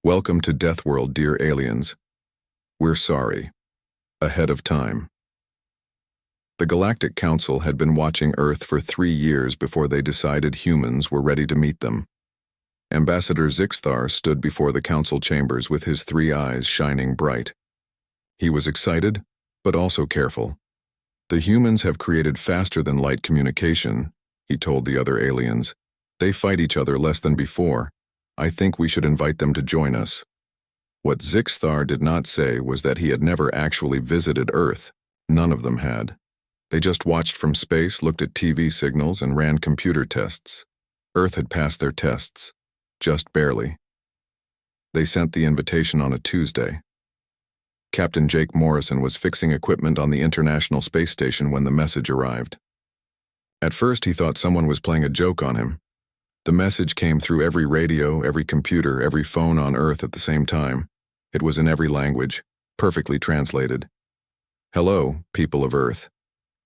Welcome to DeathWorld, dear aliens. We're sorry. Ahead of time. The Galactic Council had been watching Earth for 3 years before they decided humans were ready to meet them. Ambassador Zixthar stood before the council chambers with his 3 eyes shining bright. He was excited, but also careful. The humans have created faster-than-light communication, he told the other aliens. They fight each other less than before. I think we should invite them to join us. What Zixthar did not say was that he had never actually visited Earth. None of them had. They just watched from space, looked at TV signals, and ran computer tests. Earth had passed their tests. Just barely. They sent the invitation on a Tuesday. Captain Jake Morrison was fixing equipment on the International Space Station when the message arrived. At first he thought someone was playing a joke on him. The message came through every radio, every computer, every phone on Earth at the same time. It was in every language, perfectly translated. Hello, people of Earth.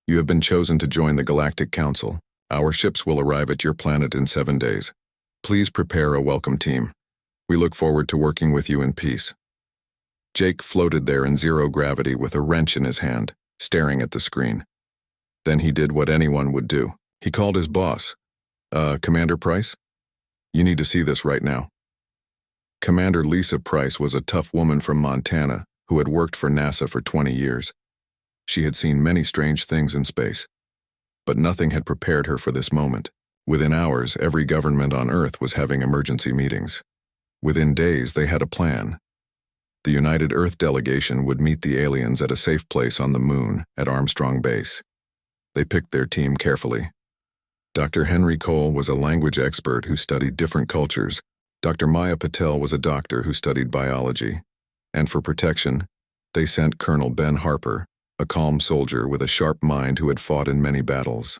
You have been chosen to join the Galactic Council. Our ships will arrive at your planet in 7 days. Please prepare a welcome team. We look forward to working with you in peace. Jake floated there in zero gravity with a wrench in his hand, staring at the screen. Then he did what anyone would do. He called his boss. Commander Price? You need to see this right now. Commander Lisa Price was a tough woman from Montana who had worked for NASA for 20 years. She had seen many strange things in space, but nothing had prepared her for this moment. Within hours, every government on Earth was having emergency meetings. Within days, they had a plan. The United Earth delegation would meet the aliens at a safe place on the moon at Armstrong Base. They picked their team carefully. Dr. Henry Cole was a language expert who studied different cultures. Dr. Maya Patel was a doctor who studied biology. And for protection, they sent Colonel Ben Harper, a calm soldier with a sharp mind who had fought in many battles.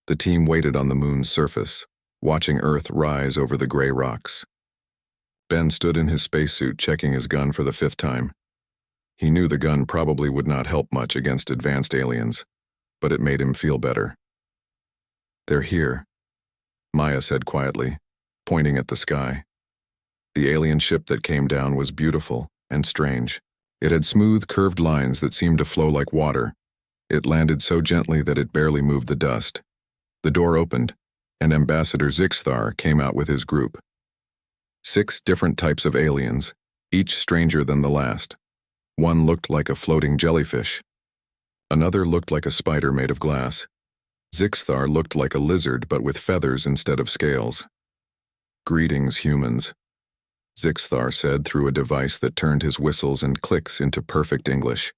The team waited on the moon's surface, watching Earth rise over the gray rocks. Ben stood in his spacesuit checking his gun for the 5th time. He knew the gun probably would not help much against advanced aliens, but it made him feel better. They're here, Maya said quietly, pointing at the sky. The alien ship that came down was beautiful and strange. It had smooth, curved lines that seemed to flow like water. It landed so gently that it barely moved the dust. The door opened, and Ambassador Zixthar came out with his group. 6 different types of aliens, each stranger than the last. One looked like a floating jellyfish. Another looked like a spider made of glass. Zixthar looked like a lizard but with feathers instead of scales. Greetings, humans, Zixthar said through a device that turned his whistles and clicks into perfect English.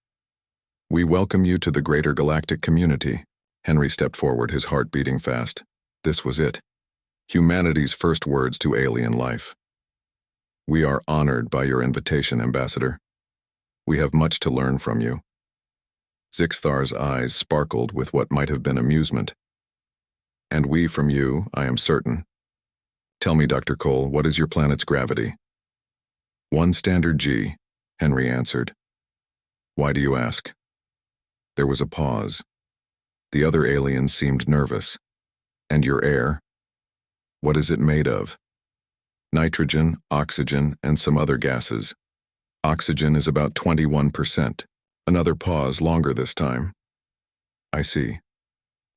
We welcome you to the greater galactic community. Henry stepped forward, his heart beating fast. This was it. Humanity's first words to alien life. We are honored by your invitation, Ambassador. We have much to learn from you. Zixthar's eyes sparkled with what might have been amusement. And we from you, I am certain. Tell me, Dr. Cole, what is your planet's gravity? 1 standard G, Henry answered. Why do you ask? There was a pause. The other aliens seemed nervous. And your air? What is it made of? Nitrogen, oxygen, and some other gases. Oxygen is about 21%. Another pause, longer this time. I see.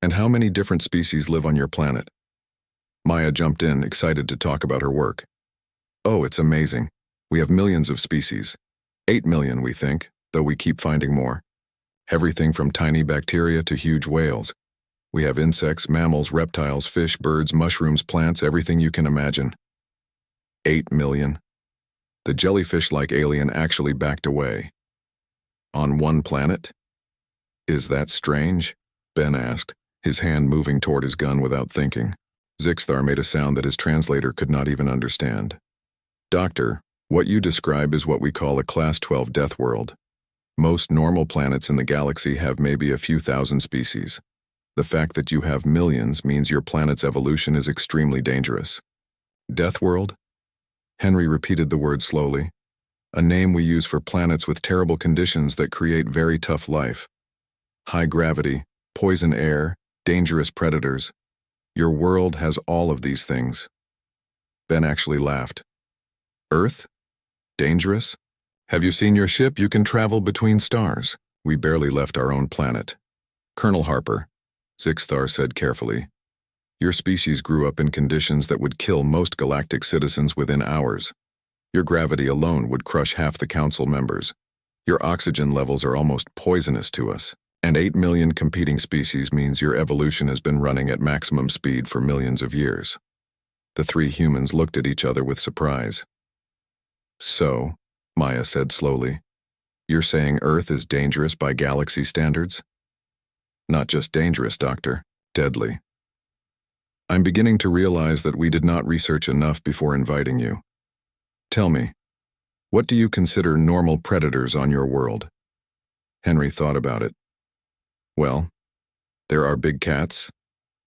And how many different species live on your planet? Maya jumped in, excited to talk about her work. Oh, it's amazing. We have millions of species. 8 million, we think, though we keep finding more. Everything from tiny bacteria to huge whales. We have insects, mammals, reptiles, fish, birds, mushrooms, plants, everything you can imagine. 8 million. The jellyfish-like alien actually backed away. On one planet? Is that strange? Ben asked, his hand moving toward his gun without thinking. Zixthar made a sound that his translator could not even understand. Doctor, what you describe is what we call a Class 12 death world. Most normal planets in the galaxy have maybe a few thousand species. The fact that you have millions means your planet's evolution is extremely dangerous. Death world? Henry repeated the word slowly. A name we use for planets with terrible conditions that create very tough life. High gravity, poison air, dangerous predators. Your world has all of these things. Ben actually laughed. Earth? Dangerous? Have you seen your ship? You can travel between stars. We barely left our own planet. Colonel Harper, Zixthar said carefully, your species grew up in conditions that would kill most galactic citizens within hours. Your gravity alone would crush half the council members. Your oxygen levels are almost poisonous to us. And 8 million competing species means your evolution has been running at maximum speed for millions of years. The three humans looked at each other with surprise. So, Maya said slowly, you're saying Earth is dangerous by galaxy standards? Not just dangerous, Doctor. Deadly. I'm beginning to realize that we did not research enough before inviting you. Tell me, what do you consider normal predators on your world? Henry thought about it. Well, there are big cats,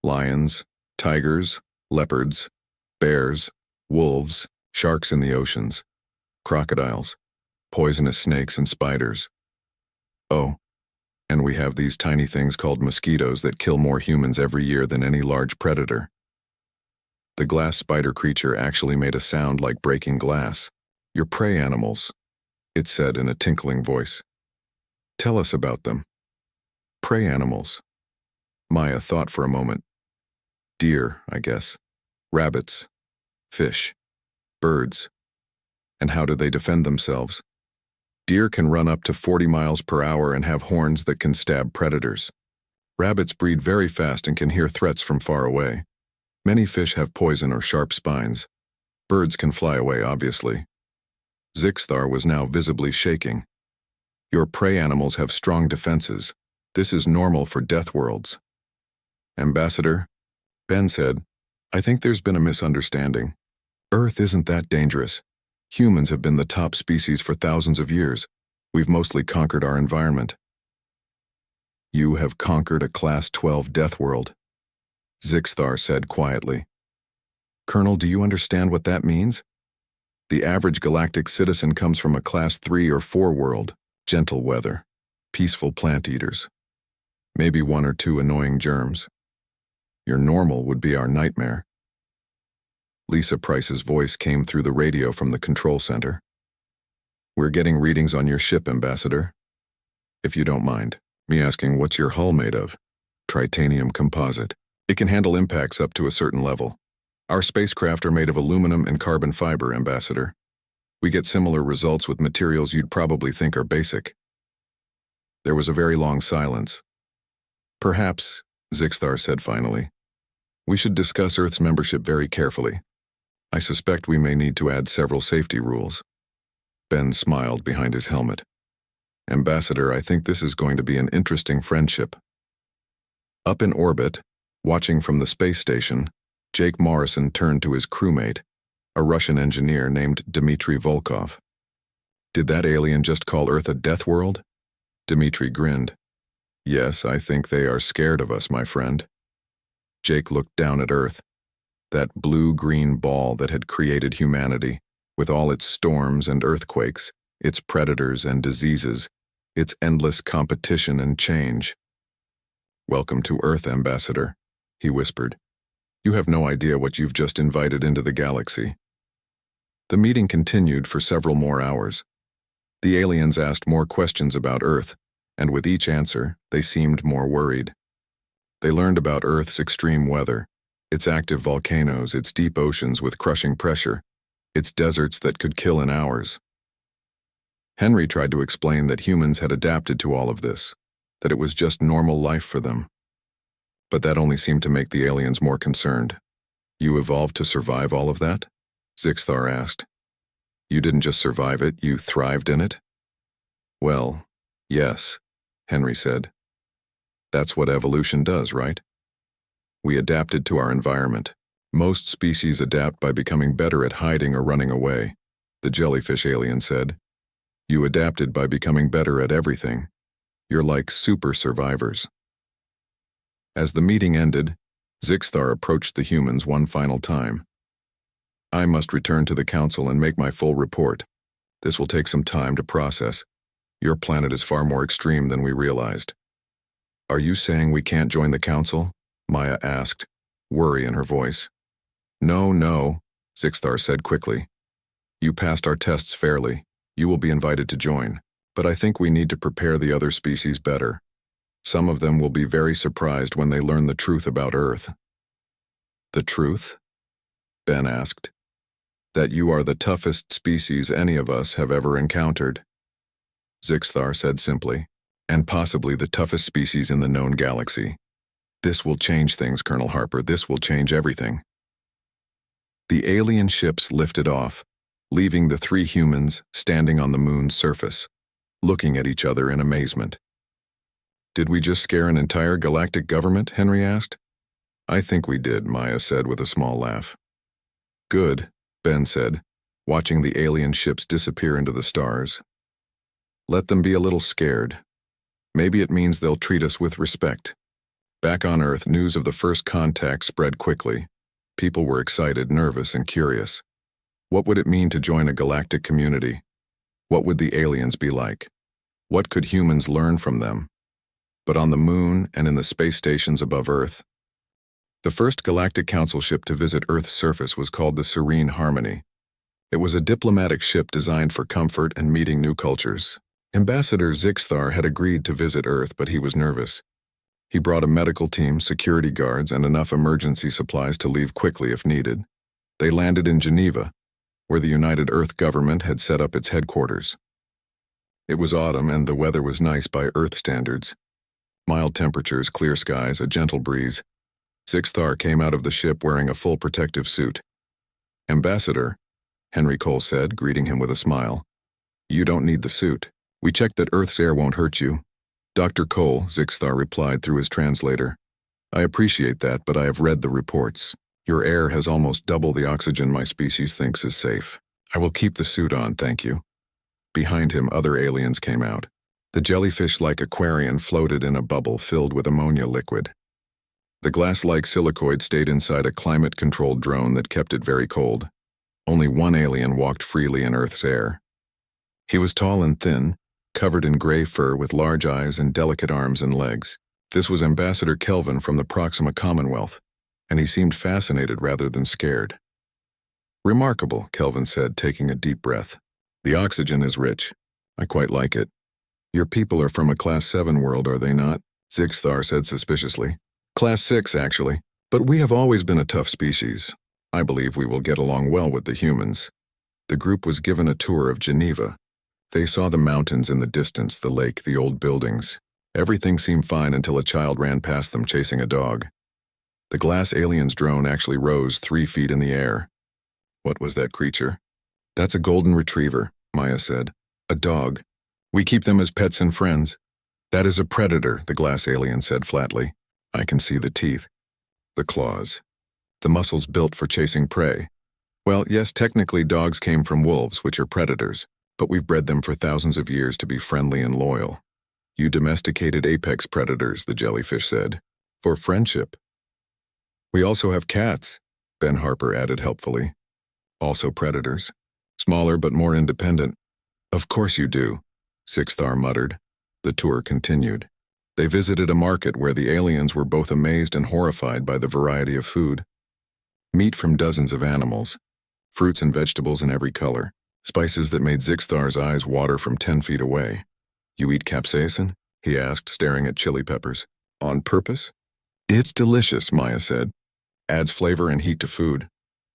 lions, tigers, leopards, bears, wolves, sharks in the oceans, crocodiles, poisonous snakes and spiders. Oh, and we have these tiny things called mosquitoes that kill more humans every year than any large predator. The glass spider creature actually made a sound like breaking glass. Your prey animals, it said in a tinkling voice. Tell us about them. Prey animals. Maya thought for a moment. Deer, I guess. Rabbits. Fish. Birds. And how do they defend themselves? Deer can run up to 40 miles per hour and have horns that can stab predators. Rabbits breed very fast and can hear threats from far away. Many fish have poison or sharp spines. Birds can fly away, obviously. Zixthar was now visibly shaking. Your prey animals have strong defenses. This is normal for DeathWorlds. Ambassador, Ben said, I think there's been a misunderstanding. Earth isn't that dangerous. Humans have been the top species for thousands of years. We've mostly conquered our environment. You have conquered a Class 12 DeathWorld, Zixthar said quietly. Colonel, do you understand what that means? The average galactic citizen comes from a Class 3 or 4 world, gentle weather, peaceful plant eaters. Maybe 1 or 2 annoying germs. Your normal would be our nightmare. Lisa Price's voice came through the radio from the control center. We're getting readings on your ship, Ambassador. If you don't mind, me asking what's your hull made of? Titanium composite. It can handle impacts up to a certain level. Our spacecraft are made of aluminum and carbon fiber, Ambassador. We get similar results with materials you'd probably think are basic. There was a very long silence. Perhaps, Zixthar said finally, we should discuss Earth's membership very carefully. I suspect we may need to add several safety rules. Ben smiled behind his helmet. Ambassador, I think this is going to be an interesting friendship. Up in orbit, watching from the space station, Jake Morrison turned to his crewmate, a Russian engineer named Dmitry Volkov. Did that alien just call Earth a death world? Dmitry grinned. Yes, I think they are scared of us, my friend. Jake looked down at Earth, that blue-green ball that had created humanity, with all its storms and earthquakes, its predators and diseases, its endless competition and change. Welcome to Earth, Ambassador, he whispered. You have no idea what you've just invited into the galaxy. The meeting continued for several more hours. The aliens asked more questions about Earth, and with each answer, they seemed more worried. They learned about Earth's extreme weather, its active volcanoes, its deep oceans with crushing pressure, its deserts that could kill in hours. Henry tried to explain that humans had adapted to all of this, that it was just normal life for them. But that only seemed to make the aliens more concerned. You evolved to survive all of that? Zixthar asked. You didn't just survive it, you thrived in it? Well, yes, Henry said. That's what evolution does, right? We adapted to our environment. Most species adapt by becoming better at hiding or running away, the jellyfish alien said. You adapted by becoming better at everything. You're like super survivors. As the meeting ended, Zixthar approached the humans one final time. I must return to the council and make my full report. This will take some time to process. Your planet is far more extreme than we realized. Are you saying we can't join the council? Maya asked, worry in her voice. No, Zixthar said quickly. You passed our tests fairly. You will be invited to join. But I think we need to prepare the other species better. Some of them will be very surprised when they learn the truth about Earth." "The truth?" Ben asked. "That you are the toughest species any of us have ever encountered," Zixthar said simply, "and possibly the toughest species in the known galaxy. This will change things, Colonel Harper. This will change everything." The alien ships lifted off, leaving the three humans standing on the moon's surface, looking at each other in amazement. "Did we just scare an entire galactic government?" Henry asked. "I think we did," Maya said with a small laugh. "Good," Ben said, watching the alien ships disappear into the stars. "Let them be a little scared. Maybe it means they'll treat us with respect." Back on Earth, news of the first contact spread quickly. People were excited, nervous, and curious. What would it mean to join a galactic community? What would the aliens be like? What could humans learn from them? But on the moon and in the space stations above Earth, the first Galactic Council ship to visit Earth's surface was called the Serene Harmony. It was a diplomatic ship designed for comfort and meeting new cultures. Ambassador Zixthar had agreed to visit Earth, but he was nervous. He brought a medical team, security guards, and enough emergency supplies to leave quickly if needed. They landed in Geneva, where the United Earth government had set up its headquarters. It was autumn and the weather was nice by Earth standards. Mild temperatures, clear skies, a gentle breeze. Zixthar came out of the ship wearing a full protective suit. "Ambassador," Henry Cole said, greeting him with a smile, "you don't need the suit. We checked that Earth's air won't hurt you." "Dr. Cole," Zixthar replied through his translator, "I appreciate that, but I have read the reports. Your air has almost double the oxygen my species thinks is safe. I will keep the suit on, thank you." Behind him, other aliens came out. The jellyfish-like aquarium floated in a bubble filled with ammonia liquid. The glass-like silicoid stayed inside a climate-controlled drone that kept it very cold. Only one alien walked freely in Earth's air. He was tall and thin, covered in gray fur with large eyes and delicate arms and legs. This was Ambassador Kelvin from the Proxima Commonwealth, and he seemed fascinated rather than scared. "Remarkable," Kelvin said, taking a deep breath. "The oxygen is rich. I quite like it." "Your people are from a Class 7 world, are they not?" Zixthar said suspiciously. "Class 6, actually. But we have always been a tough species. I believe we will get along well with the humans." The group was given a tour of Geneva. They saw the mountains in the distance, the lake, the old buildings. Everything seemed fine until a child ran past them chasing a dog. The glass alien's drone actually rose 3 feet in the air. "What was that creature?" "That's a golden retriever," Maya said. "A dog. We keep them as pets and friends." "That is a predator," the glass alien said flatly. "I can see the teeth. The claws. The muscles built for chasing prey. Well, yes, technically dogs came from wolves, which are predators, but we've bred them for thousands of years to be friendly and loyal." "You domesticated apex predators," the jellyfish said. "For friendship." "We also have cats," Ben Harper added helpfully. "Also predators. Smaller but more independent." "Of course you do," Zixthar muttered. The tour continued. They visited a market where the aliens were both amazed and horrified by the variety of food. Meat from dozens of animals, fruits and vegetables in every color, spices that made Zixthar's eyes water from 10 feet away. "You eat capsaicin?" he asked, staring at chili peppers. "On purpose?" "It's delicious," Maya said. "Adds flavor and heat to food."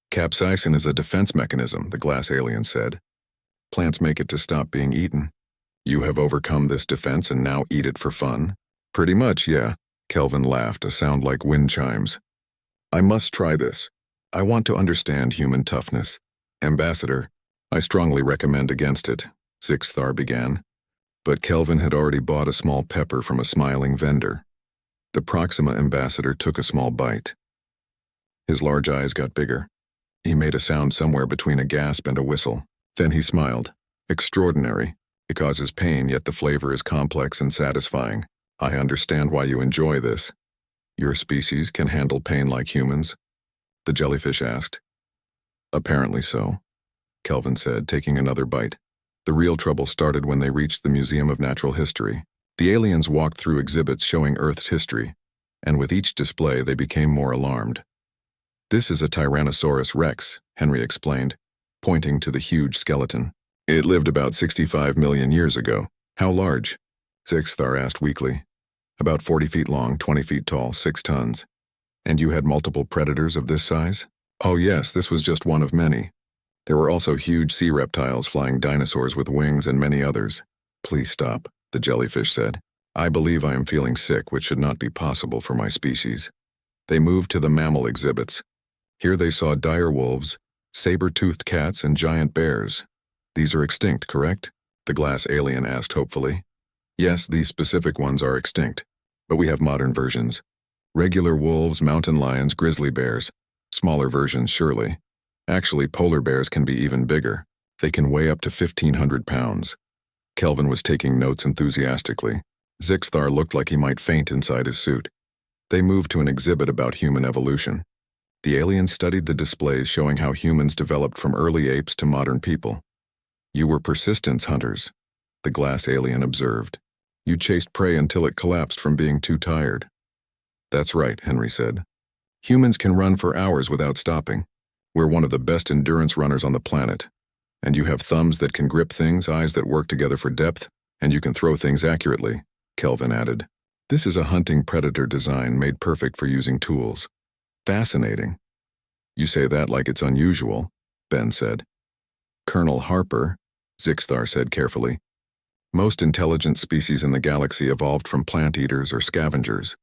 "Capsaicin is a defense mechanism," the glass alien said. "Plants make it to stop being eaten. You have overcome this defense and now eat it for fun?" "Pretty much, yeah," Kelvin laughed, a sound like wind chimes. "I must try this. I want to understand human toughness." "Ambassador, I strongly recommend against it," Zixthar began. But Kelvin had already bought a small pepper from a smiling vendor. The Proxima ambassador took a small bite. His large eyes got bigger. He made a sound somewhere between a gasp and a whistle. Then he smiled. "Extraordinary. It causes pain, yet the flavor is complex and satisfying. I understand why you enjoy this." "Your species can handle pain like humans?" the jellyfish asked. "Apparently so," Kelvin said, taking another bite. The real trouble started when they reached the Museum of Natural History. The aliens walked through exhibits showing Earth's history, and with each display they became more alarmed. "This is a Tyrannosaurus rex," Henry explained. pointing to the huge skeleton. It lived about 65 million years ago. How large? Zixthar asked weakly. About 40 feet long, 20 feet tall, 6 tons. And you had multiple predators of this size? Oh yes, this was just one of many. There were also huge sea reptiles, flying dinosaurs with wings, and many others. Please stop, the jellyfish said. I believe I am feeling sick, which should not be possible for my species. They moved to the mammal exhibits. Here they saw dire wolves, saber-toothed cats, and giant bears. These are extinct, correct? The glass alien asked hopefully. Yes, these specific ones are extinct, but we have modern versions. Regular wolves, mountain lions, grizzly bears. Smaller versions, surely. Actually, polar bears can be even bigger. They can weigh up to 1,500 pounds. Kelvin was taking notes enthusiastically. Zixthar looked like he might faint inside his suit. They moved to an exhibit about human evolution. The aliens studied the displays showing how humans developed from early apes to modern people. You were persistence hunters, the glass alien observed. You chased prey until it collapsed from being too tired. That's right, Henry said. Humans can run for hours without stopping. We're one of the best endurance runners on the planet. And you have thumbs that can grip things, eyes that work together for depth, and you can throw things accurately, Kelvin added. This is a hunting predator design made perfect for using tools. Fascinating. You say that like it's unusual, Ben said. Colonel Harper, Zixthar said carefully. Most intelligent species in the galaxy evolved from plant eaters or scavengers,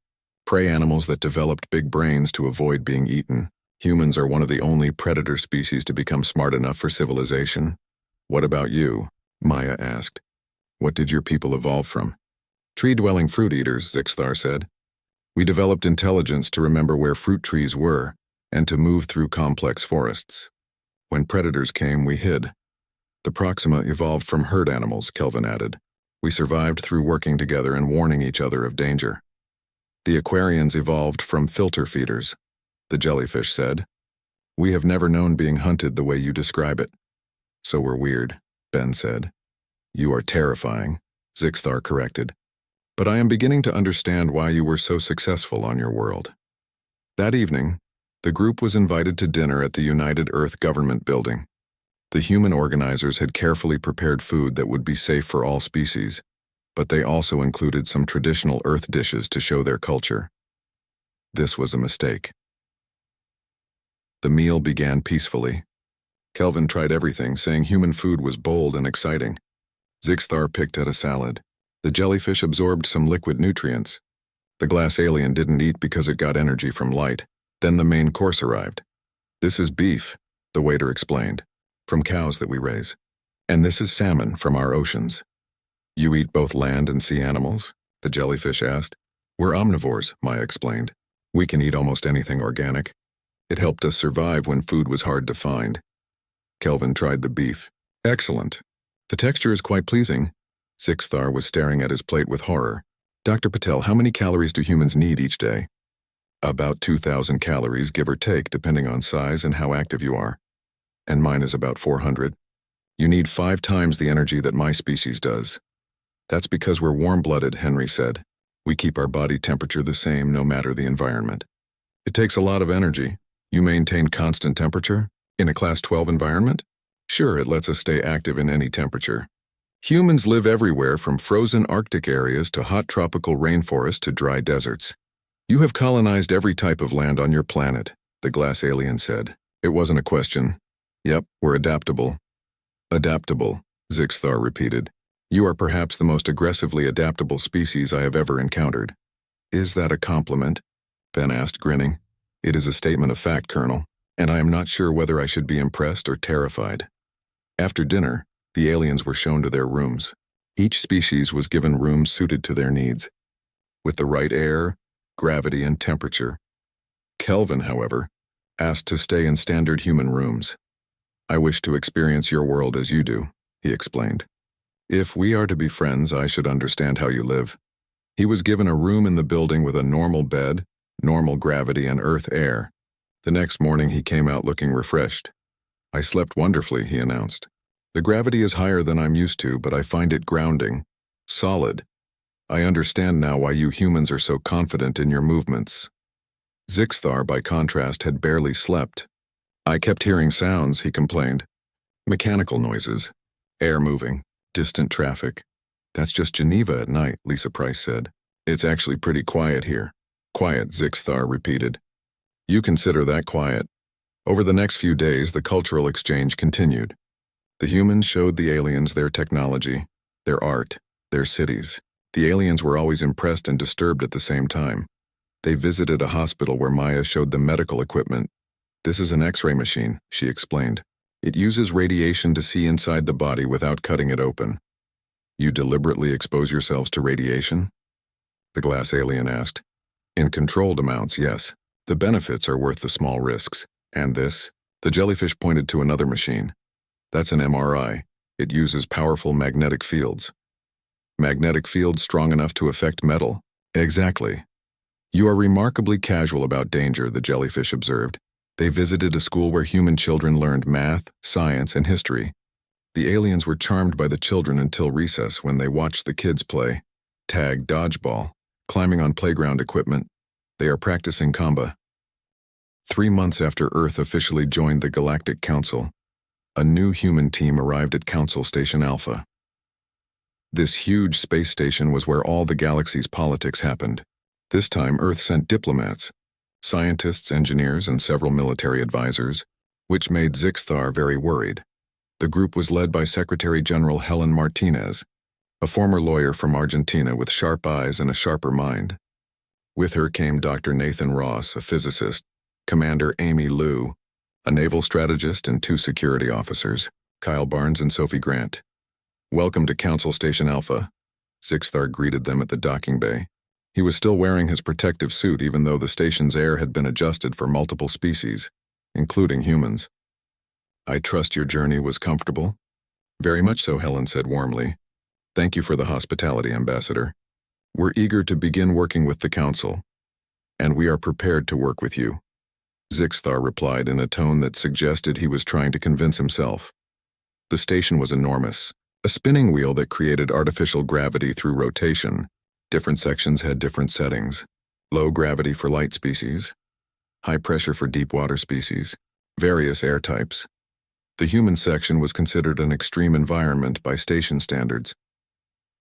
prey animals that developed big brains to avoid being eaten. Humans are one of the only predator species to become smart enough for civilization. What about you? Maya asked. What did your people evolve from? Tree-dwelling fruit eaters, Zixthar said. We developed intelligence to remember where fruit trees were and to move through complex forests. When predators came, we hid. The Proxima evolved from herd animals, Kelvin added. We survived through working together and warning each other of danger. The Aquarians evolved from filter feeders, the jellyfish said. We have never known being hunted the way you describe it. So we're weird, Ben said. You are terrifying, Zixthar corrected. But I am beginning to understand why you were so successful on your world. That evening, the group was invited to dinner at the United Earth Government Building. The human organizers had carefully prepared food that would be safe for all species, but they also included some traditional Earth dishes to show their culture. This was a mistake. The meal began peacefully. Kelvin tried everything, saying human food was bold and exciting. Zixthar picked at a salad. The jellyfish absorbed some liquid nutrients. The glass alien didn't eat because it got energy from light. Then the main course arrived. This is beef, the waiter explained, from cows that we raise. And this is salmon from our oceans. You eat both land and sea animals? The jellyfish asked. We're omnivores, Maya explained. We can eat almost anything organic. It helped us survive when food was hard to find. Kelvin tried the beef. Excellent. The texture is quite pleasing. Zixthar was staring at his plate with horror. Dr. Patel, how many calories do humans need each day? About 2,000 calories, give or take, depending on size and how active you are. And mine is about 400. You need 5 times the energy that my species does. That's because we're warm-blooded, Henry said. We keep our body temperature the same no matter the environment. It takes a lot of energy. You maintain constant temperature? In a Class 12 environment? Sure, it lets us stay active in any temperature. Humans live everywhere from frozen Arctic areas to hot tropical rainforests to dry deserts. You have colonized every type of land on your planet, the glass alien said. It wasn't a question. Yep, we're adaptable. Adaptable, Zixthar repeated. You are perhaps the most aggressively adaptable species I have ever encountered. Is that a compliment? Ben asked, grinning. It is a statement of fact, Colonel, and I am not sure whether I should be impressed or terrified. After dinner, the aliens were shown to their rooms. Each species was given rooms suited to their needs, with the right air, gravity, and temperature. Kelvin, however, asked to stay in standard human rooms. I wish to experience your world as you do, he explained. If we are to be friends, I should understand how you live. He was given a room in the building with a normal bed, normal gravity, and earth air. The next morning he came out looking refreshed. I slept wonderfully, he announced. The gravity is higher than I'm used to, but I find it grounding, solid. I understand now why you humans are so confident in your movements. Zixthar, by contrast, had barely slept. I kept hearing sounds, he complained. Mechanical noises, air moving, distant traffic. That's just Geneva at night, Lisa Price said. It's actually pretty quiet here. Quiet, Zixthar repeated. You consider that quiet. Over the next few days, the cultural exchange continued. The humans showed the aliens their technology, their art, their cities. The aliens were always impressed and disturbed at the same time. They visited a hospital where Maya showed them medical equipment. This is an X-ray machine, she explained. It uses radiation to see inside the body without cutting it open. You deliberately expose yourselves to radiation? The glass alien asked. In controlled amounts, yes. The benefits are worth the small risks. And this? The jellyfish pointed to another machine. That's an MRI. It uses powerful magnetic fields. Magnetic fields strong enough to affect metal. Exactly. You are remarkably casual about danger, the jellyfish observed. They visited a school where human children learned math, science, and history. The aliens were charmed by the children until recess when they watched the kids play. Tag, dodgeball, climbing on playground equipment. They are practicing combat. 3 months after Earth officially joined the Galactic Council, a new human team arrived at Council Station Alpha. This huge space station was where all the galaxy's politics happened. This time, Earth sent diplomats, scientists, engineers, and several military advisors, which made Zixthar very worried. The group was led by Secretary General Helen Martinez, a former lawyer from Argentina with sharp eyes and a sharper mind. With her came Dr. Nathan Ross, a physicist, Commander Amy Liu, a naval strategist, and 2 security officers, Kyle Barnes and Sophie Grant. Welcome to Council Station Alpha. Zixthar greeted them at the docking bay. He was still wearing his protective suit even though the station's air had been adjusted for multiple species, including humans. I trust your journey was comfortable? Very much so, Helen said warmly. Thank you for the hospitality, Ambassador. We're eager to begin working with the Council, and we are prepared to work with you. Zixthar replied in a tone that suggested he was trying to convince himself. The station was enormous, a spinning wheel that created artificial gravity through rotation. Different sections had different settings. Low gravity for light species, high pressure for deep water species, various air types. The human section was considered an extreme environment by station standards.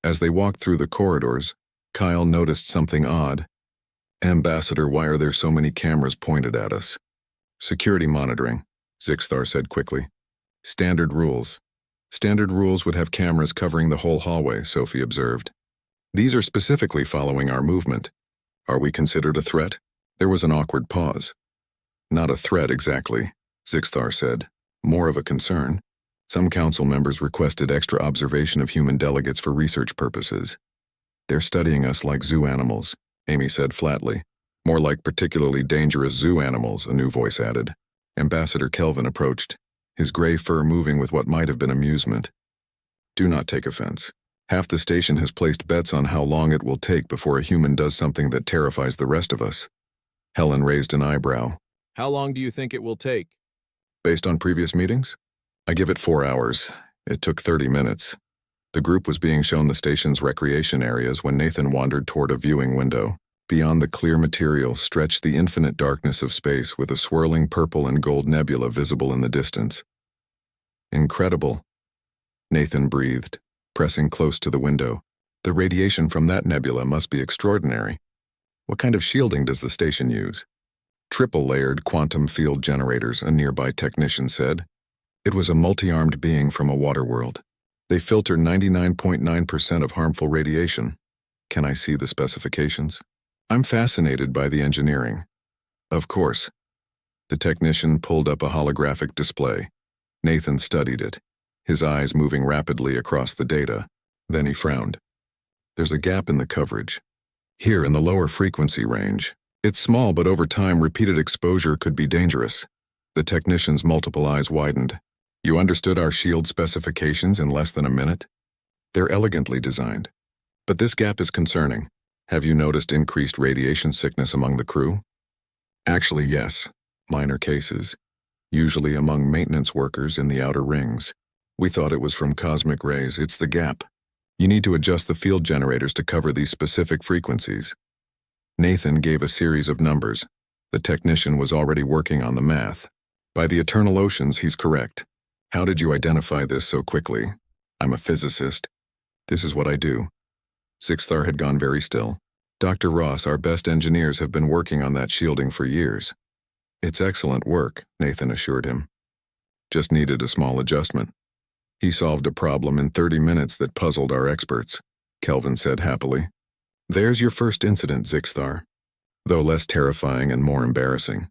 As they walked through the corridors, Kyle noticed something odd. Ambassador, why are there so many cameras pointed at us? Security monitoring, Zixthar said quickly. Standard rules. Standard rules would have cameras covering the whole hallway, Sophie observed. These are specifically following our movement. Are we considered a threat? There was an awkward pause. Not a threat exactly, Zixthar said. More of a concern. Some council members requested extra observation of human delegates for research purposes. They're studying us like zoo animals, Amy said flatly. More like particularly dangerous zoo animals, a new voice added. Ambassador Kelvin approached, his gray fur moving with what might have been amusement. Do not take offense. Half the station has placed bets on how long it will take before a human does something that terrifies the rest of us. Helen raised an eyebrow. How long do you think it will take? Based on previous meetings? I give it 4 hours. It took 30 minutes. The group was being shown the station's recreation areas when Nathan wandered toward a viewing window. Beyond the clear material stretched the infinite darkness of space with a swirling purple and gold nebula visible in the distance. Incredible, Nathan breathed, pressing close to the window. The radiation from that nebula must be extraordinary. What kind of shielding does the station use? Triple-layered quantum field generators, a nearby technician said. It was a multi-armed being from a water world. They filter 99.9% of harmful radiation. Can I see the specifications? I'm fascinated by the engineering. Of course. The technician pulled up a holographic display. Nathan studied it, his eyes moving rapidly across the data. Then he frowned. There's a gap in the coverage. Here in the lower frequency range. It's small, but over time repeated exposure could be dangerous. The technician's multiple eyes widened. You understood our shield specifications in less than a minute? They're elegantly designed. But this gap is concerning. Have you noticed increased radiation sickness among the crew? Actually, yes. Minor cases. Usually among maintenance workers in the outer rings. We thought it was from cosmic rays. It's the gap. You need to adjust the field generators to cover these specific frequencies. Nathan gave a series of numbers. The technician was already working on the math. By the eternal oceans, he's correct. How did you identify this so quickly? I'm a physicist. This is what I do. Sixthar had gone very still. Dr. Ross, our best engineers have been working on that shielding for years. It's excellent work, Nathan assured him. Just needed a small adjustment. He solved a problem in 30 minutes that puzzled our experts, Kelvin said happily. There's your first incident, Sixthar. Though less terrifying and more embarrassing.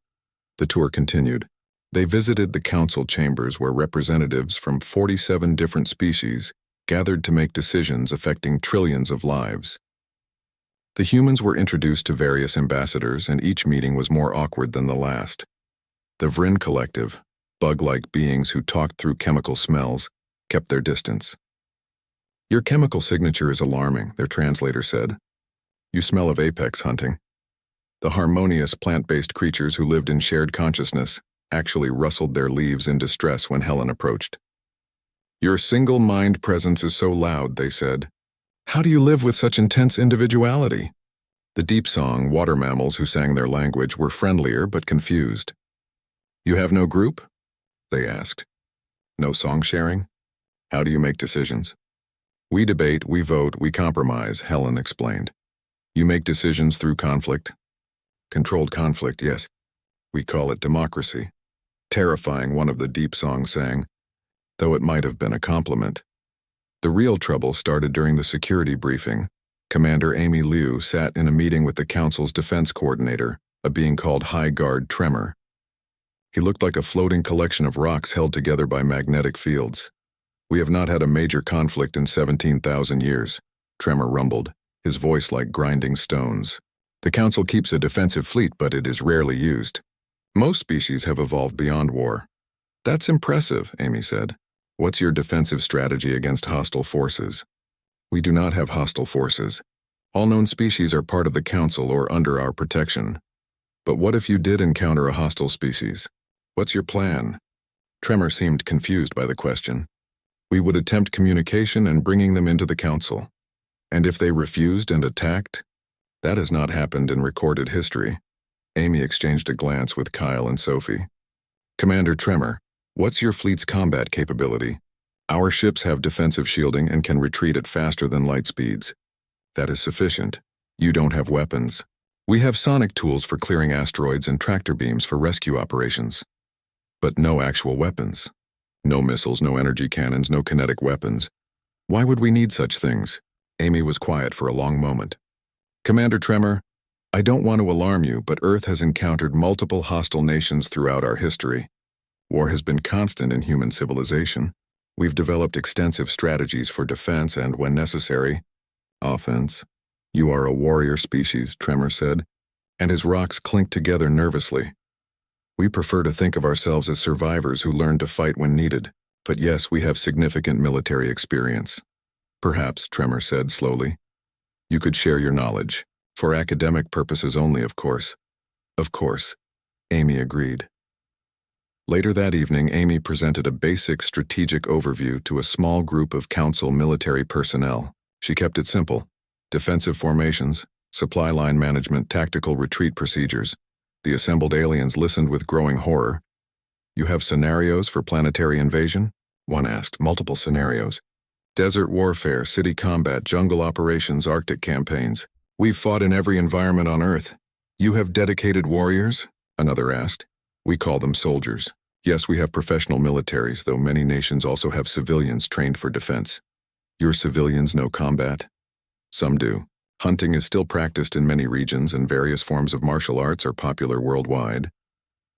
The tour continued. They visited the council chambers where representatives from 47 different species gathered to make decisions affecting trillions of lives. The humans were introduced to various ambassadors, and each meeting was more awkward than the last. The Vryn Collective, bug-like beings who talked through chemical smells, kept their distance. Your chemical signature is alarming, their translator said. You smell of apex hunting. The harmonious plant-based creatures who lived in shared consciousness actually rustled their leaves in distress when Helen approached. Your single-mind presence is so loud, they said. How do you live with such intense individuality? The deep-song water mammals who sang their language were friendlier but confused. You have no group? They asked. No song sharing? How do you make decisions? We debate, we vote, we compromise, Helen explained. You make decisions through conflict? Controlled conflict, yes. We call it democracy. Terrifying, one of the deep songs sang, though it might have been a compliment. The real trouble started during the security briefing. Commander Amy Liu sat in a meeting with the Council's defense coordinator, a being called High Guard Tremor. He looked like a floating collection of rocks held together by magnetic fields. We have not had a major conflict in 17,000 years, Tremor rumbled, his voice like grinding stones. The Council keeps a defensive fleet, but it is rarely used. Most species have evolved beyond war. That's impressive, Amy said. What's your defensive strategy against hostile forces? We do not have hostile forces. All known species are part of the Council or under our protection. But what if you did encounter a hostile species? What's your plan? Tremor seemed confused by the question. We would attempt communication and bringing them into the Council. And if they refused and attacked? That has not happened in recorded history. Amy exchanged a glance with Kyle and Sophie. Commander Tremor, what's your fleet's combat capability? Our ships have defensive shielding and can retreat at faster than light speeds. That is sufficient. You don't have weapons. We have sonic tools for clearing asteroids and tractor beams for rescue operations. But no actual weapons. No missiles, no energy cannons, no kinetic weapons. Why would we need such things? Amy was quiet for a long moment. Commander Tremor, I don't want to alarm you, but Earth has encountered multiple hostile nations throughout our history. War has been constant in human civilization. We've developed extensive strategies for defense and, when necessary, offense. You are a warrior species, Tremor said, and his rocks clinked together nervously. We prefer to think of ourselves as survivors who learn to fight when needed, but yes, we have significant military experience. Perhaps, Tremor said slowly. You could share your knowledge. For academic purposes only, of course. Of course, Amy agreed. Later that evening, Amy presented a basic strategic overview to a small group of Council military personnel. She kept it simple. Defensive formations, supply line management, tactical retreat procedures. The assembled aliens listened with growing horror. You have scenarios for planetary invasion? One asked. Multiple scenarios. Desert warfare, city combat, jungle operations, Arctic campaigns. We've fought in every environment on Earth. You have dedicated warriors? Another asked. We call them soldiers. Yes, we have professional militaries, though many nations also have civilians trained for defense. Your civilians know combat? Some do. Hunting is still practiced in many regions, and various forms of martial arts are popular worldwide.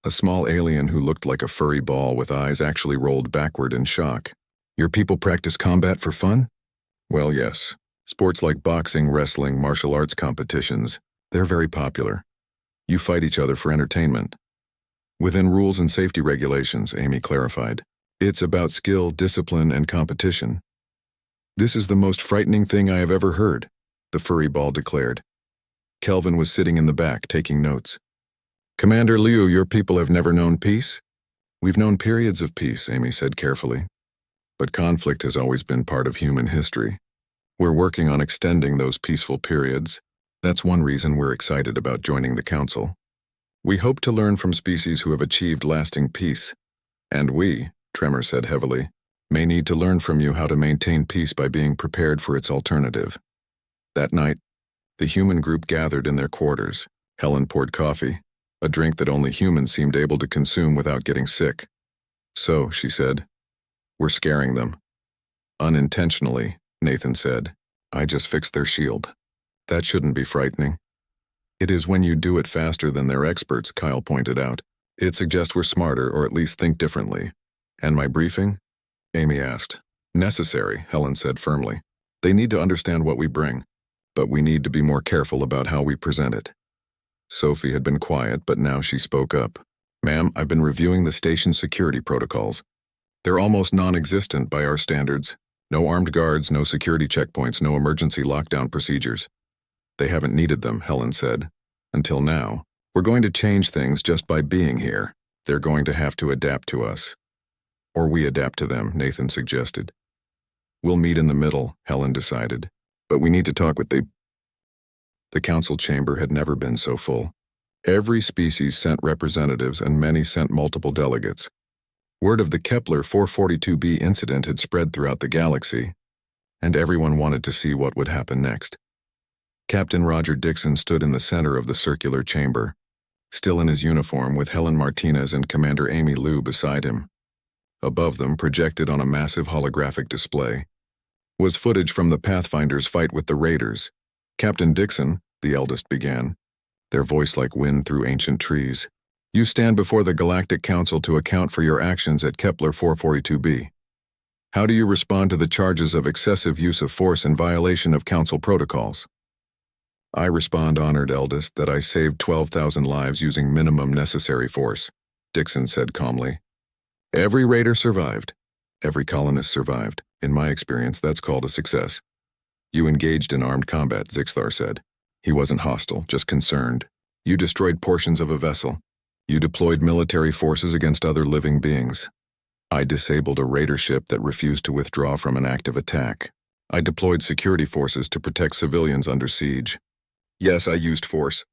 A small alien who looked like a furry ball with eyes actually rolled backward in shock. Your people practice combat for fun? Well, yes. Sports like boxing, wrestling, martial arts competitions, they're very popular. You fight each other for entertainment. Within rules and safety regulations, Amy clarified. It's about skill, discipline, and competition. This is the most frightening thing I have ever heard, the furry ball declared. Kelvin was sitting in the back, taking notes. Commander Liu, your people have never known peace? We've known periods of peace, Amy said carefully. But conflict has always been part of human history. We're working on extending those peaceful periods. That's one reason we're excited about joining the Council. We hope to learn from species who have achieved lasting peace. And we, Tremor said heavily. May need to learn from you how to maintain peace by being prepared for its alternative. That night, the human group gathered in their quarters. Helen poured coffee, a drink that only humans seemed able to consume without getting sick. So, she said, we're scaring them. Unintentionally, Nathan said. I just fixed their shield. That shouldn't be frightening. It is when you do it faster than their experts, Kyle pointed out. It suggests we're smarter or at least think differently. And my briefing? Amy asked. Necessary, Helen said firmly. They need to understand what we bring, but we need to be more careful about how we present it. Sophie had been quiet, but now she spoke up. Ma'am, I've been reviewing the station's security protocols. They're almost non-existent by our standards. No armed guards, no security checkpoints, no emergency lockdown procedures. They haven't needed them, Helen said. Until now. We're going to change things just by being here. They're going to have to adapt to us. Or we adapt to them, Nathan suggested. We'll meet in the middle, Helen decided. But we need to talk with The council chamber had never been so full. Every species sent representatives and many sent multiple delegates. Word of the Kepler 442b incident had spread throughout the galaxy, and everyone wanted to see what would happen next. Captain Roger Dixon stood in the center of the circular chamber, still in his uniform with Helen Martinez and Commander Amy Lou beside him. Above them, projected on a massive holographic display, was footage from the Pathfinder's fight with the Raiders. Captain Dixon, the eldest, began, their voice like wind through ancient trees. You stand before the Galactic Council to account for your actions at Kepler 442b. How do you respond to the charges of excessive use of force in violation of Council protocols? I respond, honored eldest, that I saved 12,000 lives using minimum necessary force, Dixon said calmly. Every raider survived. Every colonist survived. In my experience, that's called a success. You engaged in armed combat, Zixthar said. He wasn't hostile, just concerned. You destroyed portions of a vessel. You deployed military forces against other living beings. I disabled a raider ship that refused to withdraw from an active attack. I deployed security forces to protect civilians under siege. Yes, I used force,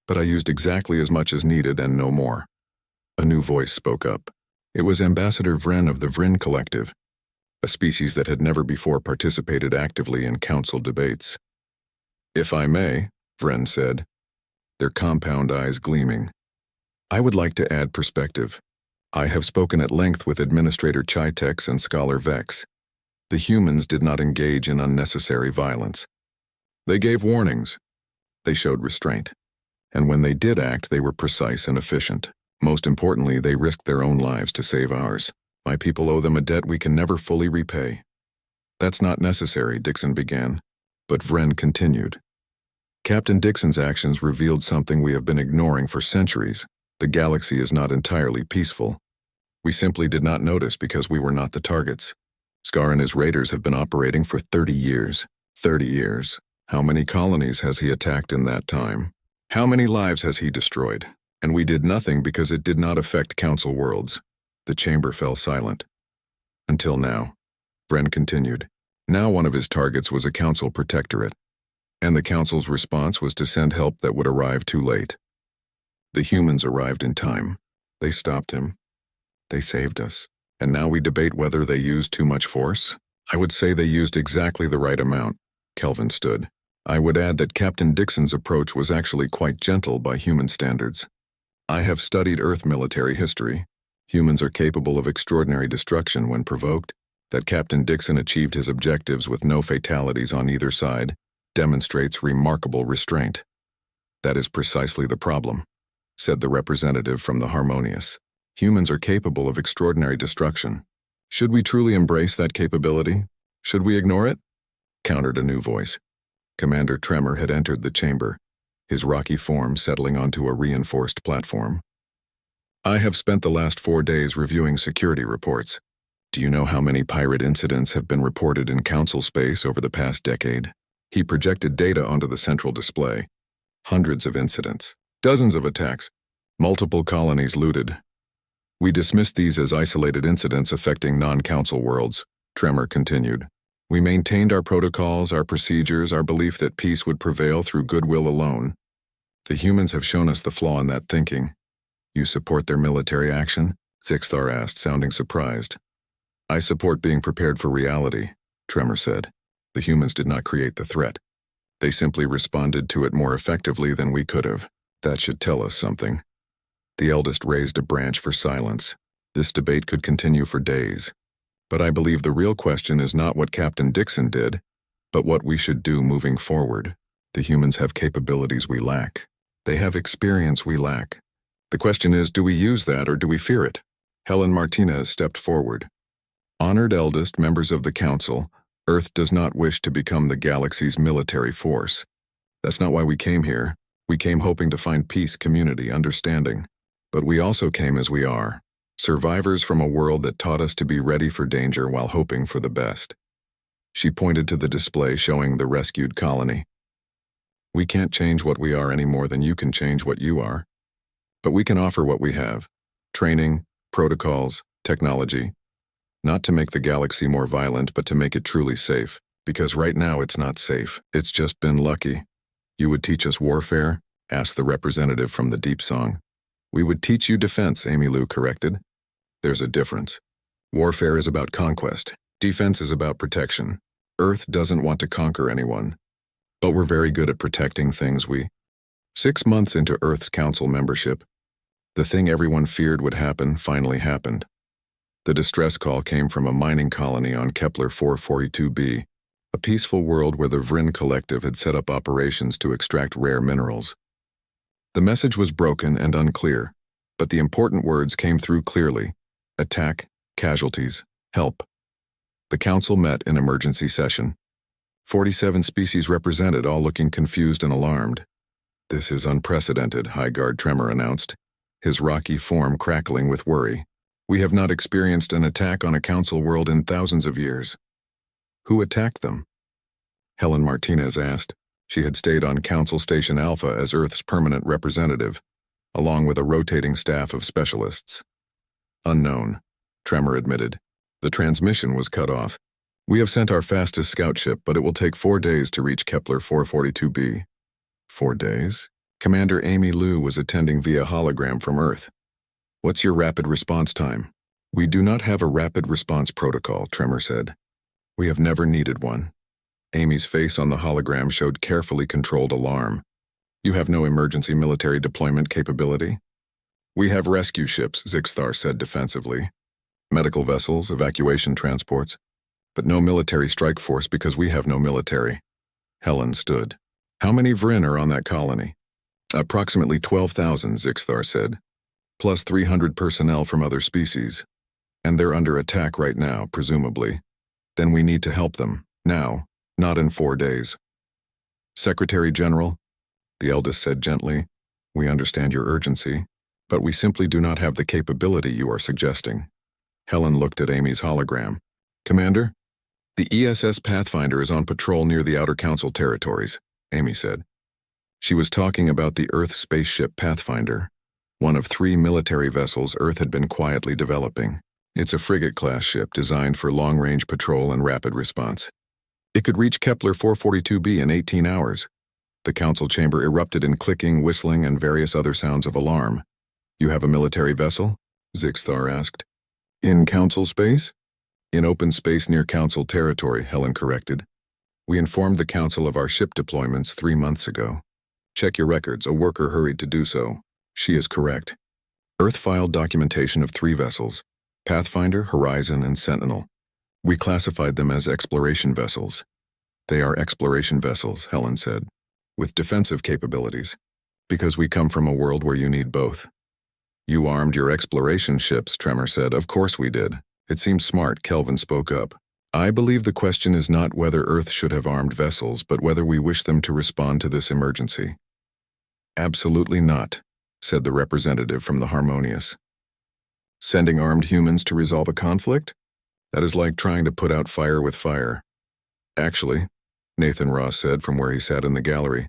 but I used exactly as much as needed and no more. A new voice spoke up. It was Ambassador Vren of the Vrin Collective, a species that had never before participated actively in council debates. If I may, Vren said, their compound eyes gleaming. I would like to add perspective. I have spoken at length with Administrator Chitex and Scholar Vex. The humans did not engage in unnecessary violence. They gave warnings. They showed restraint. And when they did act, they were precise and efficient. Most importantly, they risked their own lives to save ours. My people owe them a debt we can never fully repay. That's not necessary, Dixon began, but Vren continued. Captain Dixon's actions revealed something we have been ignoring for centuries. The galaxy is not entirely peaceful. We simply did not notice because we were not the targets. Scar and his raiders have been operating for 30 years. 30 years. How many colonies has he attacked in that time? How many lives has he destroyed? And we did nothing because it did not affect Council worlds. The chamber fell silent. Until now. Vren continued. Now one of his targets was a Council protectorate. And the Council's response was to send help that would arrive too late. The humans arrived in time. They stopped him. They saved us. And now we debate whether they used too much force? I would say they used exactly the right amount. Kelvin stood. I would add that Captain Dixon's approach was actually quite gentle by human standards. I have studied Earth military history. Humans are capable of extraordinary destruction when provoked. That Captain Dixon achieved his objectives with no fatalities on either side demonstrates remarkable restraint. That is precisely the problem, said the representative from the Harmonious. Humans are capable of extraordinary destruction. Should we truly embrace that capability? Should we ignore it? Countered a new voice. Commander Tremor had entered the chamber, his rocky form settling onto a reinforced platform. I have spent the last 4 days reviewing security reports. Do you know how many pirate incidents have been reported in Council space over the past decade? He projected data onto the central display. Hundreds of incidents, dozens of attacks, multiple colonies looted. We dismissed these as isolated incidents affecting non-Council worlds, Tremor continued. We maintained our protocols, our procedures, our belief that peace would prevail through goodwill alone. The humans have shown us the flaw in that thinking. You support their military action? Zixthar asked, sounding surprised. I support being prepared for reality, Tremor said. The humans did not create the threat. They simply responded to it more effectively than we could have. That should tell us something. The eldest raised a branch for silence. This debate could continue for days. But I believe the real question is not what Captain Dixon did, but what we should do moving forward. The humans have capabilities we lack. They have experience we lack. The question is, do we use that or do we fear it? Helen Martinez stepped forward. Honored eldest members of the Council, Earth does not wish to become the galaxy's military force. That's not why we came here. We came hoping to find peace, community, understanding. But we also came as we are, survivors from a world that taught us to be ready for danger while hoping for the best. She pointed to the display showing the rescued colony. We can't change what we are any more than you can change what you are. But we can offer what we have: training, protocols, technology. Not to make the galaxy more violent, but to make it truly safe. Because right now it's not safe. It's just been lucky. You would teach us warfare? Asked the representative from the Deep Song. We would teach you defense, Amy Lou corrected. There's a difference. Warfare is about conquest. Defense is about protection. Earth doesn't want to conquer anyone. But we're very good at protecting things 6 months into Earth's Council membership, the thing everyone feared would happen finally happened. The distress call came from a mining colony on Kepler 442b, a peaceful world where the Vrin Collective had set up operations to extract rare minerals. The message was broken and unclear, but the important words came through clearly: attack, casualties, help. The Council met in emergency session. 47 species represented, all looking confused and alarmed. This is unprecedented, High Guard Tremor announced, his rocky form crackling with worry. We have not experienced an attack on a Council world in thousands of years. Who attacked them? Helen Martinez asked. She had stayed on Council Station Alpha as Earth's permanent representative, along with a rotating staff of specialists. Unknown, Tremor admitted. The transmission was cut off. We have sent our fastest scout ship, but it will take 4 days to reach Kepler 442b. 4 days? Commander Amy Lou was attending via hologram from Earth. What's your rapid response time? We do not have a rapid response protocol, Tremor said. We have never needed one. Amy's face on the hologram showed carefully controlled alarm. You have no emergency military deployment capability? We have rescue ships, Zixthar said defensively. Medical vessels, evacuation transports, but no military strike force because we have no military. Helen stood. How many Vrin are on that colony? Approximately 12,000, Zixthar said, plus 300 personnel from other species. And they're under attack right now, presumably. Then we need to help them, now, not in 4 days. Secretary General, the eldest said gently, we understand your urgency, but we simply do not have the capability you are suggesting. Helen looked at Amy's hologram. Commander, the ESS Pathfinder is on patrol near the Outer Council territories, Amy said. She was talking about the Earth spaceship Pathfinder, one of 3 military vessels Earth had been quietly developing. It's a frigate-class ship designed for long-range patrol and rapid response. It could reach Kepler 442b in 18 hours. The council chamber erupted in clicking, whistling, and various other sounds of alarm. You have a military vessel? Zixthar asked. In council space? In open space near council territory, Helen corrected. We informed the council of our ship deployments 3 months ago. Check your records, a worker hurried to do so. She is correct. Earth filed documentation of 3 vessels, Pathfinder, Horizon, and Sentinel. We classified them as exploration vessels. They are exploration vessels, Helen said, with defensive capabilities, because we come from a world where you need both. You armed your exploration ships, Tremor said. Of course we did. It seems smart, Kelvin spoke up. I believe the question is not whether Earth should have armed vessels, but whether we wish them to respond to this emergency. Absolutely not, said the representative from the Harmonious. Sending armed humans to resolve a conflict? That is like trying to put out fire with fire. Actually, Nathan Ross said from where he sat in the gallery,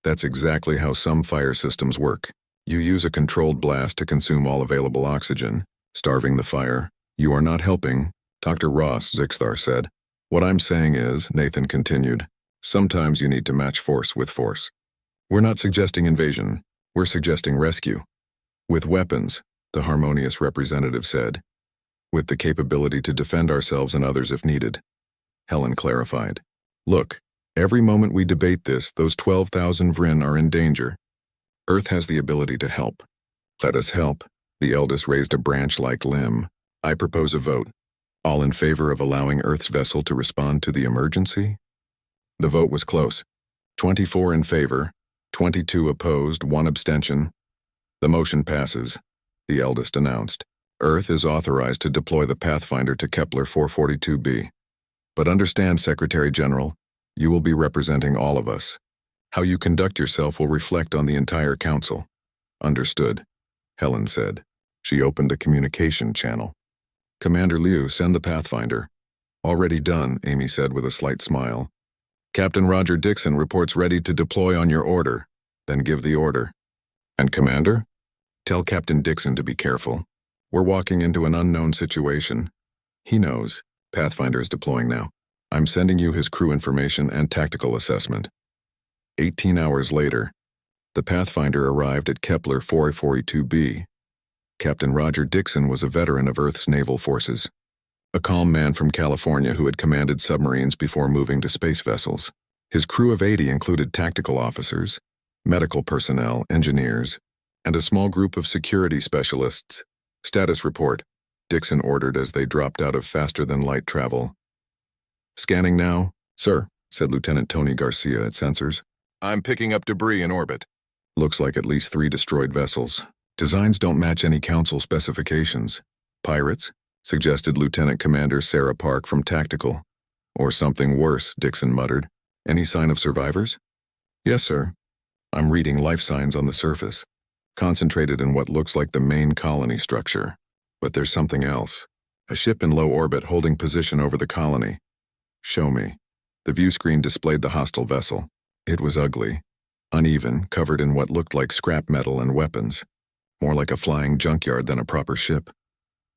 that's exactly how some fire systems work. You use a controlled blast to consume all available oxygen, starving the fire. You are not helping, Dr. Ross, Zixthar said. What I'm saying is, Nathan continued, sometimes you need to match force with force. We're not suggesting invasion, we're suggesting rescue. With weapons, the Harmonious representative said. with the capability to defend ourselves and others if needed. Helen clarified. Look, every moment we debate this, those 12,000 Vryn are in danger. Earth has the ability to help. Let us help. The eldest raised a branch-like limb. I propose a vote. All in favor of allowing Earth's vessel to respond to the emergency? The vote was close. 24 in favor, 22 opposed, 1 abstention. The motion passes, the eldest announced. Earth is authorized to deploy the Pathfinder to Kepler 442b. But understand, Secretary General, you will be representing all of us. How you conduct yourself will reflect on the entire council. Understood, Helen said. She opened a communication channel. Commander Liu, send the Pathfinder. Already done, Amy said with a slight smile. Captain Roger Dixon reports ready to deploy on your order. Then give the order. And Commander? Tell Captain Dixon to be careful. We're walking into an unknown situation. He knows. Pathfinder is deploying now. I'm sending you his crew information and tactical assessment. 18 hours later, the Pathfinder arrived at Kepler 442b. Captain Roger Dixon was a veteran of Earth's naval forces, a calm man from California who had commanded submarines before moving to space vessels. His crew of 80 included tactical officers, medical personnel, engineers, and a small group of security specialists. Status report, Dixon ordered as they dropped out of faster-than-light travel. Scanning now, sir, said Lieutenant Tony Garcia at sensors. I'm picking up debris in orbit. Looks like at least 3 destroyed vessels. Designs don't match any council specifications. Pirates? Suggested Lieutenant Commander Sarah Park from Tactical. Or something worse, Dixon muttered. Any sign of survivors? Yes, sir. I'm reading life signs on the surface, concentrated in what looks like the main colony structure. But there's something else. A ship in low orbit holding position over the colony. Show me. The view screen displayed the hostile vessel. It was ugly, uneven, covered in what looked like scrap metal and weapons. More like a flying junkyard than a proper ship.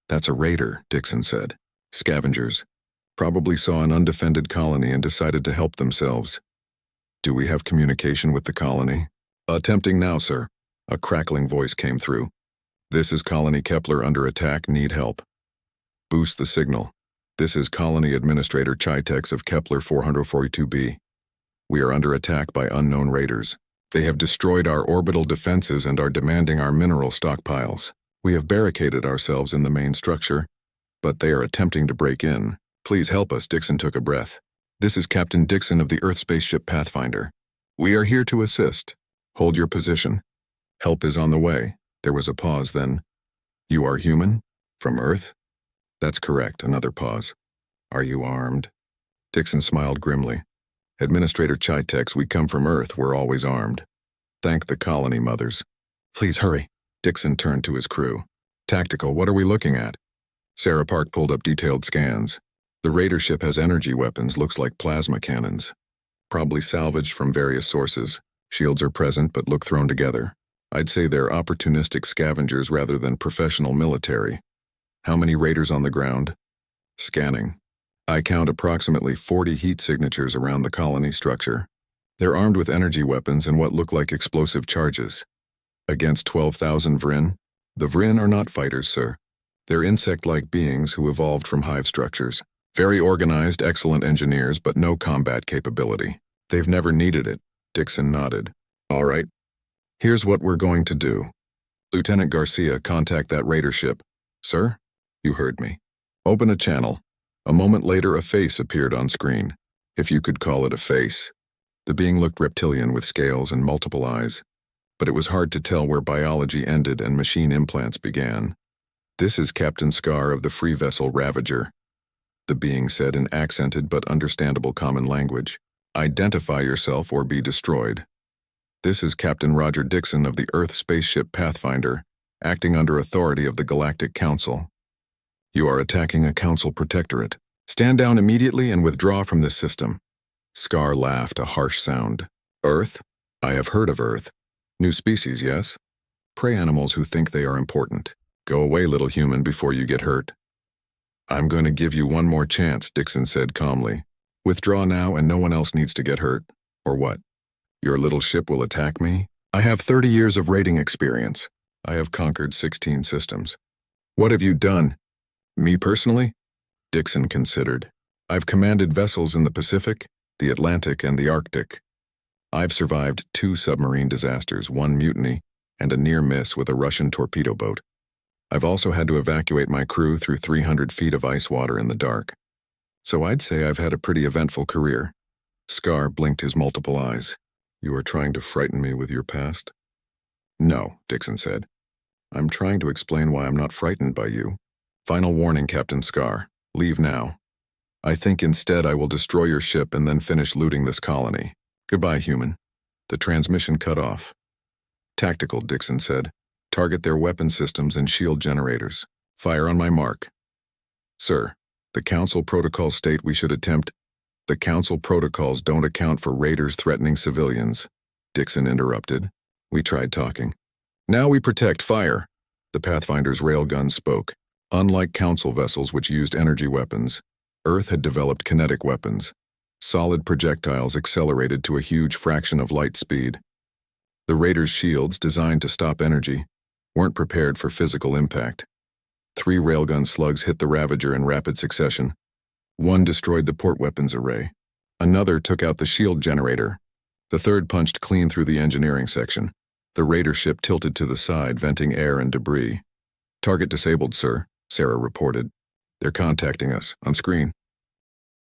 That's a raider, Dixon said. Scavengers. Probably saw an undefended colony and decided to help themselves. Do we have communication with the colony? Attempting now, sir. A crackling voice came through. This is Colony Kepler under attack, need help. Boost the signal. This is Colony Administrator Chitex of Kepler 442b. We are under attack by unknown raiders. They have destroyed our orbital defenses and are demanding our mineral stockpiles. We have barricaded ourselves in the main structure, but they are attempting to break in. Please help us, Dixon took a breath. This is Captain Dixon of the Earth spaceship Pathfinder. We are here to assist. Hold your position. Help is on the way. There was a pause, then. You are human? From Earth? That's correct, another pause. Are you armed? Dixon smiled grimly. Administrator Chitex, we come from Earth, we're always armed. Thank the colony mothers. Please hurry. Dixon turned to his crew. Tactical, what are we looking at? Sarah Park pulled up detailed scans. The raider ship has energy weapons, looks like plasma cannons. Probably salvaged from various sources. Shields are present, but look thrown together. I'd say they're opportunistic scavengers rather than professional military. How many raiders on the ground? Scanning. I count approximately 40 heat signatures around the colony structure. They're armed with energy weapons and what look like explosive charges. Against 12,000 Vryn? The Vryn are not fighters, sir. They're insect-like beings who evolved from hive structures. Very organized, excellent engineers, but no combat capability. They've never needed it. Dixon nodded. All right. Here's what we're going to do. Lieutenant Garcia, contact that raider ship. Sir? You heard me. Open a channel. A moment later, a face appeared on screen. If you could call it a face. The being looked reptilian with scales and multiple eyes, but it was hard to tell where biology ended and machine implants began. This is Captain Scar of the free vessel Ravager, the being said in accented but understandable common language. Identify yourself or be destroyed. This is Captain Roger Dixon of the Earth spaceship Pathfinder, acting under authority of the Galactic Council. You are attacking a council protectorate. Stand down immediately and withdraw from this system. Scar laughed, a harsh sound. Earth? I have heard of Earth. New species, yes? Prey animals who think they are important. Go away, little human, before you get hurt. I'm going to give you one more chance, Dixon said calmly. Withdraw now and no one else needs to get hurt. Or what? Your little ship will attack me? I have 30 years of raiding experience. I have conquered 16 systems. What have you done? Me personally? Dixon considered. I've commanded vessels in the Pacific, the Atlantic, and the Arctic. I've survived 2 submarine disasters, 1 mutiny, and a near miss with a Russian torpedo boat. I've also had to evacuate my crew through 300 feet of ice water in the dark. So I'd say I've had a pretty eventful career. Scar blinked his multiple eyes. You are trying to frighten me with your past? No, Dixon said. I'm trying to explain why I'm not frightened by you. Final warning, Captain Scar. Leave now. I think instead I will destroy your ship and then finish looting this colony. Goodbye, human. The transmission cut off. Tactical, Dixon said. Target their weapon systems and shield generators. Fire on my mark. Sir, the Council protocols state we should attempt. The Council protocols don't account for raiders threatening civilians, Dixon interrupted. We tried talking. Now we protect. Fire. The Pathfinder's railgun spoke. Unlike Council vessels which used energy weapons, Earth had developed kinetic weapons. Solid projectiles accelerated to a huge fraction of light speed. The raiders' shields, designed to stop energy, weren't prepared for physical impact. 3 railgun slugs hit the Ravager in rapid succession. 1 destroyed the port weapons array. Another took out the shield generator. The third punched clean through the engineering section. The raider ship tilted to the side, venting air and debris. Target disabled, sir, Sarah reported. They're contacting us, on screen.